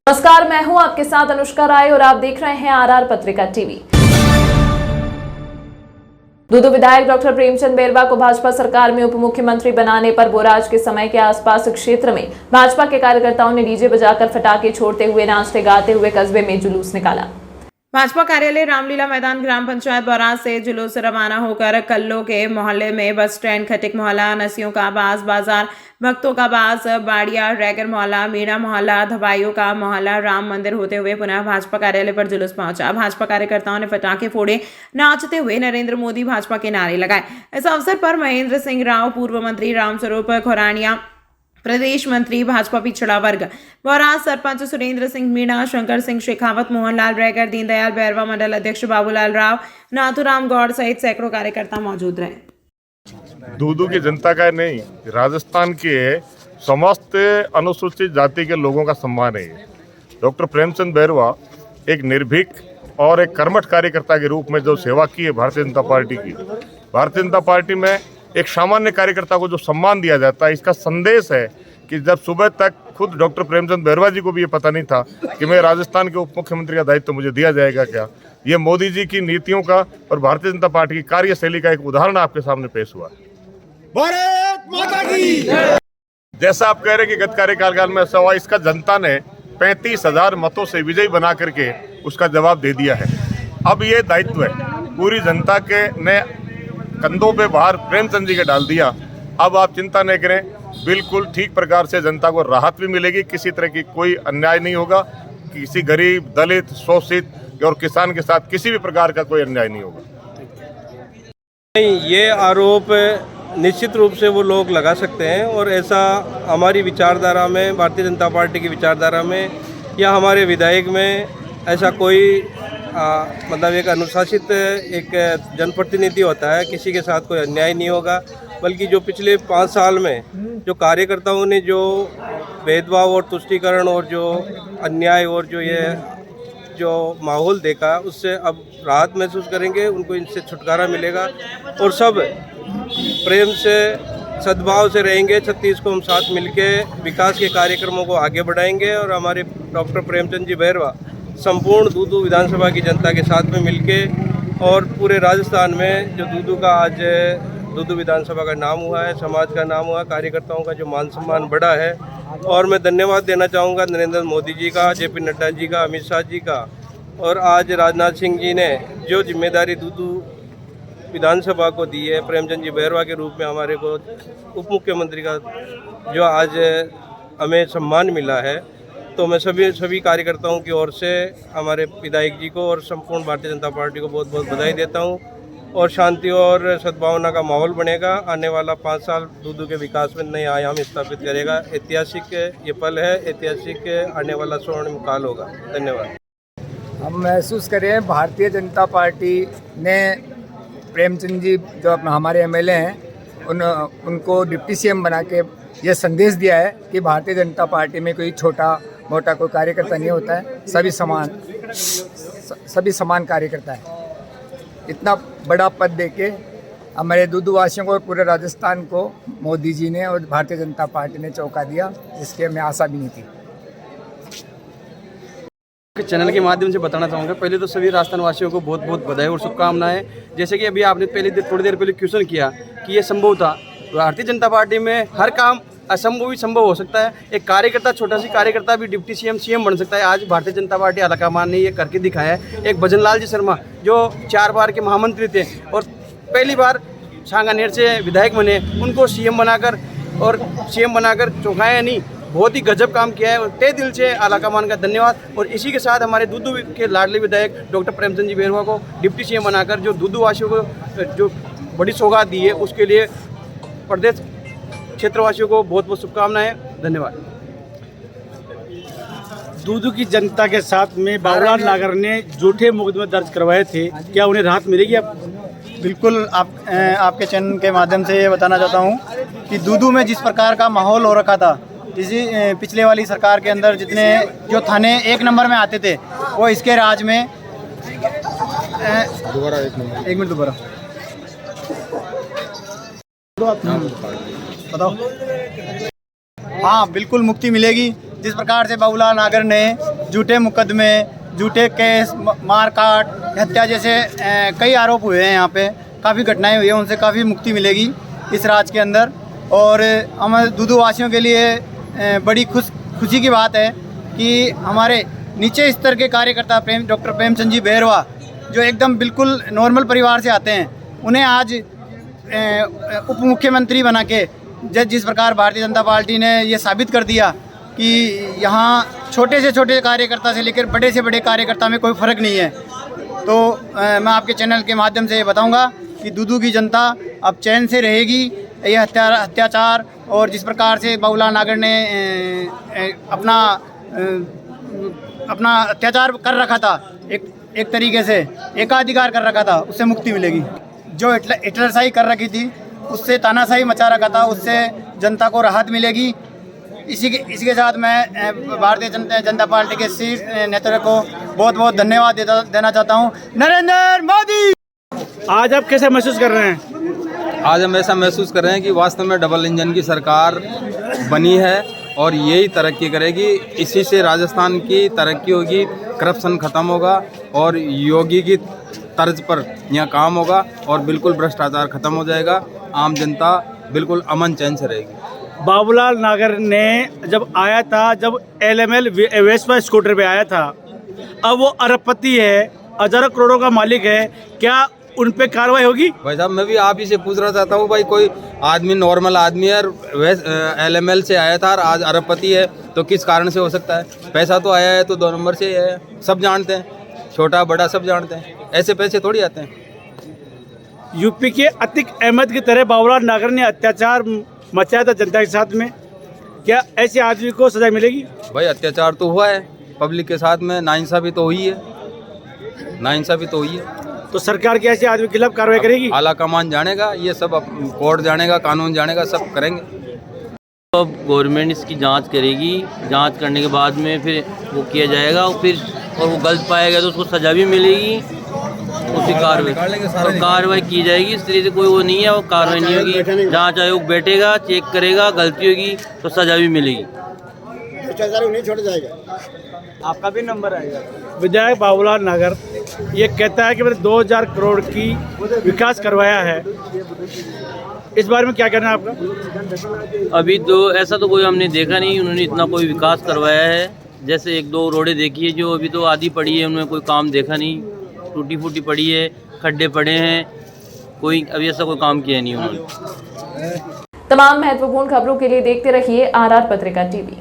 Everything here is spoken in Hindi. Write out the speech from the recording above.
नमस्कार, मैं हूं आपके साथ अनुष्का राय और आप देख रहे हैं आरआर पत्रिका टीवी। दूदू विधायक डॉक्टर प्रेमचंद बैरवा को भाजपा सरकार में उप मुख्यमंत्री बनाने पर बोराज के समय के आसपास क्षेत्र में भाजपा के कार्यकर्ताओं ने डीजे बजाकर पटाखे छोड़ते हुए नाचते गाते हुए कस्बे में जुलूस निकाला। भाजपा कार्यालय रामलीला मैदान ग्राम पंचायत बोराज से जुलूस रवाना होकर कल्लो के मोहल्ले में बस स्टैंड, खटिक मोहल्ला, नसियों का बास बाजार, भक्तों का बास, बाड़िया, रैगर मोहल्ला, मीणा मोहल्ला, धबाइयों का मोहल्ला, राम मंदिर होते हुए पुनः भाजपा कार्यालय पर जुलूस पहुंचा। भाजपा कार्यकर्ताओं ने पटाखे फोड़े, नाचते हुए नरेंद्र मोदी भाजपा के नारे लगाए। इस अवसर पर महेंद्र सिंह राव, पूर्व मंत्री रामस्वरूप खुरानिया, प्रदेश मंत्री भाजपा पिछड़ा वर्ग बोराज, सरपंच सुरेंद्र सिंह मीणा, शंकर सिंह शेखावत, मोहनलाल रैगर, दीनदयाल बैरवा, मंडल अध्यक्ष बाबूलाल राव, नाथुराम गौड़ सहित सैकड़ों कार्यकर्ता मौजूद रहे। दूदू की जनता का नहीं, राजस्थान के समस्त अनुसूचित जाति के लोगों का सम्मान है। डॉक्टर प्रेमचंद बैरवा एक निर्भीक और एक कर्मठ कार्यकर्ता के रूप में जो सेवा की है भारतीय जनता पार्टी की, भारतीय जनता पार्टी में एक सामान्य कार्यकर्ता को जो सम्मान दिया जाता है, इसका संदेश है कि जब सुबह तक खुद डॉक्टर प्रेमचंद बैरवा जी को भी ये पता नहीं था कि मैं राजस्थान के उप मुख्यमंत्री का दायित्व मुझे दिया जाएगा क्या, ये मोदी जी की नीतियों का और भारतीय जनता पार्टी की कार्यशैली का एक उदाहरण आपके सामने पेश हुआ है। भारत माता की। जैसा आप कह रहे हैं कि गत कार्यकाल में ऐसा हुआ, इसका जनता ने 35,000 मतों से विजयी बना करके उसका जवाब दे दिया है। अब ये दायित्व है पूरी जनता के ने कंधों पे बाहर प्रेमचंद जी के डाल दिया। अब आप चिंता नहीं करें, बिल्कुल ठीक प्रकार से जनता को राहत भी मिलेगी, किसी तरह की कोई अन्याय नहीं होगा, किसी गरीब, दलित, शोषित और किसान के साथ किसी भी प्रकार का कोई अन्याय नहीं होगा। ये आरोप निश्चित रूप से वो लोग लगा सकते हैं और ऐसा हमारी विचारधारा में, भारतीय जनता पार्टी की विचारधारा में या हमारे विधायक में ऐसा कोई मतलब एक अनुशासित एक जनप्रतिनिधि होता है, किसी के साथ कोई अन्याय नहीं होगा। बल्कि जो पिछले 5 साल में जो कार्यकर्ताओं ने जो भेदभाव और तुष्टीकरण और जो अन्याय और जो माहौल देखा, उससे अब राहत महसूस करेंगे, उनको इनसे छुटकारा मिलेगा और सब प्रेम से, सद्भाव से रहेंगे। 36 को हम साथ मिलके विकास के कार्यक्रमों को आगे बढ़ाएंगे और हमारे डॉक्टर प्रेमचंद जी बैरवा संपूर्ण दूदू विधानसभा की जनता के साथ में मिलके और पूरे राजस्थान में जो दूदू का आज दूदू विधानसभा का नाम हुआ है, समाज का नाम हुआ, कार्यकर्ताओं का जो मान सम्मान बढ़ा है। और मैं धन्यवाद देना चाहूँगा नरेंद्र मोदी जी का, जेपी नड्डा जी का, अमित शाह जी का, और आज राजनाथ सिंह जी ने जो जिम्मेदारी दूदू विधानसभा को दी है, प्रेमचंद जी बैरवा के रूप में हमारे को उप मुख्यमंत्री का जो आज हमें सम्मान मिला है, तो मैं सभी कार्यकर्ताओं की ओर से हमारे विधायक जी को और संपूर्ण भारतीय जनता पार्टी को बहुत बहुत बधाई देता हूं। और शांति और सद्भावना का माहौल बनेगा। आने वाला 5 साल दूदू के विकास में नए आयाम स्थापित करेगा। ऐतिहासिक ये पल है, ऐतिहासिक आने वाला स्वर्णिम काल होगा। धन्यवाद। हम महसूस करें भारतीय जनता पार्टी ने प्रेमचंद जी जो हमारे एमएलए हैं उनको डिप्टी सीएम बना के ये संदेश दिया है कि भारतीय जनता पार्टी में कोई छोटा मोटा कोई कार्यकर्ता नहीं होता है, सभी समान कार्यकर्ता है। इतना बड़ा पद देके हमारे दूदू वासियों को और पूरे राजस्थान को मोदी जी ने और भारतीय जनता पार्टी ने चौंका दिया, जिसकी हमें आशा भी नहीं थी। चैनल के माध्यम से बताना चाहूँगा, पहले तो सभी राजस्थान वासियों को बहुत बहुत बधाई और शुभकामनाएं। जैसे कि अभी आपने थोड़ी देर पहले क्वेश्चन किया कि ये संभव था, भारतीय जनता पार्टी में हर काम असंभव भी संभव हो सकता है। एक कार्यकर्ता, छोटा सी कार्यकर्ता भी डिप्टी सीएम बन सकता है। आज भारतीय जनता पार्टी आलाकमान ने ये करके दिखाया है। एक भजनलाल जी शर्मा जो 4 बार के महामंत्री थे और पहली बार सांगानेर से विधायक बने, उनको सीएम बनाकर चौंकाया नहीं, बहुत ही गजब काम किया है और तहे दिल से आलाकमान का धन्यवाद। और इसी के साथ हमारे दूदू के लाडले विधायक डॉक्टर प्रेमचंद जी बैरवा को डिप्टी सीएम बनाकर जो दूदू वासियों को जो बड़ी सौगात दी है, उसके लिए प्रदेश क्षेत्रवासियों को बहुत बहुत शुभकामनाएं। धन्यवाद। दूदू की जनता के साथ में बाबूलाल नागर ने झूठे मुकदमे दर्ज करवाए थे, क्या उन्हें राहत मिलेगी? अब बिल्कुल आपके चैनल के माध्यम से ये बताना चाहता हूँ कि दूदू में जिस प्रकार का माहौल हो रखा था, इसी पिछले वाली सरकार के अंदर जितने जो थाने 1 नंबर में आते थे, वो इसके राज में दोबारा 1 मिनट 1 मिनट दोबारा बताओ। हाँ, बिल्कुल मुक्ति मिलेगी। जिस प्रकार से बाबूलाल नागर ने झूठे मुकदमे, झूठे केस, मारकाट, हत्या जैसे कई आरोप हुए हैं, यहाँ पे काफ़ी घटनाएं हुई हैं, उनसे काफ़ी मुक्ति मिलेगी इस राज्य के अंदर। और हम दूदू वासियों के लिए बड़ी खुशी की बात है कि हमारे नीचे स्तर के कार्यकर्ता डॉक्टर प्रेमचंद जी बैरवा, जो एकदम बिल्कुल नॉर्मल परिवार से आते हैं, उन्हें आज उप मुख्यमंत्री बना के जिस प्रकार भारतीय जनता पार्टी ने ये साबित कर दिया कि यहाँ छोटे से छोटे कार्यकर्ता से लेकर बड़े से बड़े कार्यकर्ता में कोई फ़र्क नहीं है। तो मैं आपके चैनल के माध्यम से ये बताऊँगा कि दूदू की जनता अब चैन से रहेगी। ये अत्याचार और जिस प्रकार से बाबूलाल नागर ने अपना अत्याचार कर रखा था, एक तरीके से एकाधिकार कर रखा था, उससे मुक्ति मिलेगी। जो हिटलरशाही कर रखी थी, उससे तानाशाही मचा रखा था, उससे जनता को राहत मिलेगी। इसी के साथ मैं भारतीय जनता पार्टी के शीर्ष नेतृत्व को बहुत बहुत धन्यवाद देना चाहता हूँ। नरेंद्र मोदी। आज आप कैसे महसूस कर रहे हैं? आज हम ऐसा महसूस कर रहे हैं कि वास्तव में डबल इंजन की सरकार बनी है और यही तरक्की करेगी। इसी से राजस्थान की तरक्की होगी, करप्शन ख़त्म होगा और योगी की तर्ज पर यहाँ काम होगा और बिल्कुल भ्रष्टाचार ख़त्म हो जाएगा। आम जनता बिल्कुल अमन चैन से रहेगी। बाबूलाल नागर ने जब आया था, जब LML वेस्पा स्कूटर पे आया था, अब वो अरबपति है, हजारों करोड़ों का मालिक है, क्या उन पे कार्रवाई होगी? भाई साहब, मैं भी आप ही से पूछना चाहता हूँ, भाई कोई आदमी नॉर्मल आदमी है, LML से आया था और आज अरबपति है, तो किस कारण से हो सकता है? पैसा तो आया है तो 2 नंबर से है, सब जानते हैं, छोटा बड़ा सब जानते हैं, ऐसे पैसे थोड़ी आते हैं। यूपी के अतीक अहमद की तरह बाबूलाल नागर ने अत्याचार मचाया था जनता के साथ में, क्या ऐसे आदमी को सजा मिलेगी? भाई अत्याचार तो हुआ है पब्लिक के साथ में, नाइंसाफी तो हुई है, नाइंसाफी तो हुई है। तो सरकार के ऐसे आदमी के खिलाफ कार्रवाई करेगी? आला कमान जानेगा, ये सब कोर्ट जानेगा, कानून जानेगा, सब करेंगे। अब गवर्नमेंट इसकी जांच करेगी, जांच करने के बाद में फिर वो किया जाएगा और फिर वो गलत पाएगा तो उसको सज़ा भी मिलेगी, उसी कार्रवाई की जाएगी। इस तरीके से कोई वो नहीं है, वो कार्रवाई नहीं होगी। जांच आयोग बैठेगा, चेक करेगा, गलती होगी तो सज़ा भी मिलेगी। नहीं छोड़ जाएगा, आपका भी नंबर आएगा। विधायक बाबूलाल नागर ये कहता है कि मैंने 2000 करोड़ की विकास करवाया है, इस बारे में क्या कहना है आपका? अभी तो ऐसा तो कोई हमने देखा नहीं, उन्होंने इतना कोई विकास करवाया है। जैसे 1-2 रोडें देखी है जो अभी तो आधी पड़ी है, उनमें कोई काम देखा नहीं, टूटी फूटी पड़ी है, खड्डे पड़े हैं, कोई अभी ऐसा कोई काम किया नहीं उन्होंने। तमाम महत्वपूर्ण खबरों के लिए देखते रहिए RR पत्रिका TV।